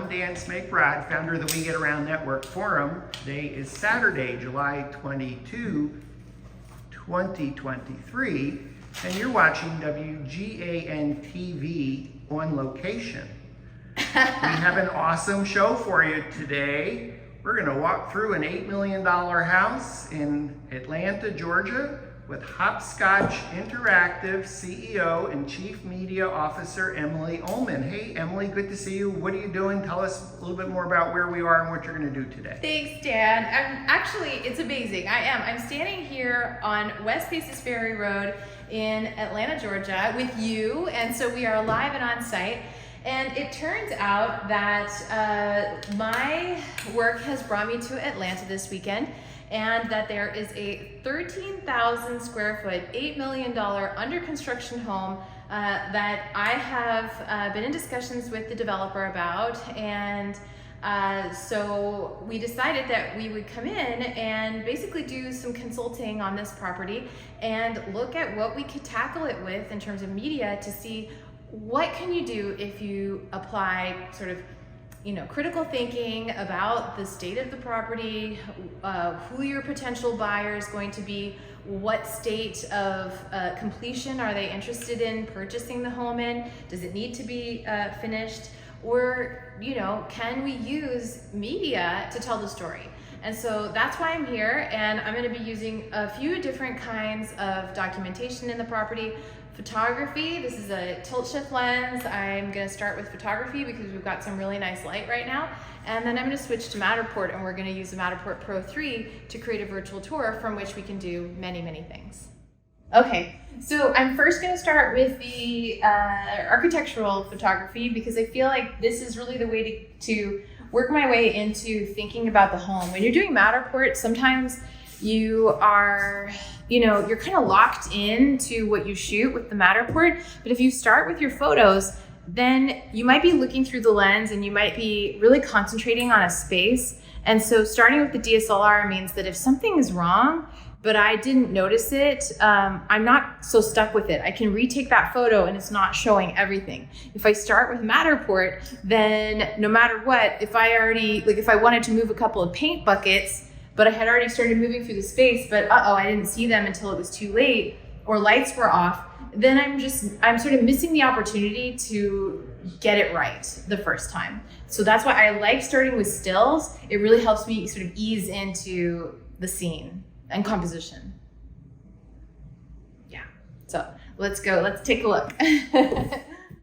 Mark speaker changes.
Speaker 1: I'm Dan Smake-Brad, founder of the We Get Around Network Forum. Today is Saturday, July 22, 2023, and you're watching WGAN TV on location. We have an awesome show for you today. We're going to walk through an $8 million house in Atlanta, Georgia, with Hopscotch Interactive CEO and Chief Media Officer Emily Ullman. Hey Emily, good to see you. What are you doing? Tell us a little bit more about where we are and what you're going to do today.
Speaker 2: Thanks, Dan. Actually, it's amazing. I'm standing here on West Paces Ferry Rd in Atlanta, Georgia with you, and so we are live and on site. And it turns out that my work has brought me to Atlanta this weekend, and that there is a 13,000 square foot, $8 million under construction home that I have been in discussions with the developer about. And so we decided that we would come in and basically do some consulting on this property and look at what we could tackle it with in terms of media to see what can you do if you apply sort of critical thinking about the state of the property, who your potential buyer is going to be, what state of completion are they interested in purchasing the home in, does it need to be finished, or can we use media to tell the story? And so that's why I'm here, and I'm going to be using a few different kinds of documentation in the property. Photography, this is a tilt shift lens. I'm going to start with photography because we've got some really nice light right now. And then I'm going to switch to Matterport, and we're going to use the Matterport Pro 3 to create a virtual tour from which we can do many, many things. Okay, so I'm first going to start with the architectural photography because I feel like this is really the way to work my way into thinking about the home. When you're doing Matterport, sometimes you are, you're kind of locked into what you shoot with the Matterport. But if you start with your photos, then you might be looking through the lens and you might be really concentrating on a space. And so starting with the DSLR means that if something is wrong, but I didn't notice it, I'm not so stuck with it. I can retake that photo and it's not showing everything. If I start with Matterport, then no matter what, if I wanted to move a couple of paint buckets, but I had already started moving through the space, but I didn't see them until it was too late, or lights were off, then I'm sort of missing the opportunity to get it right the first time. So that's why I like starting with stills. It really helps me sort of ease into the scene and composition. Yeah, so let's go, let's take a look.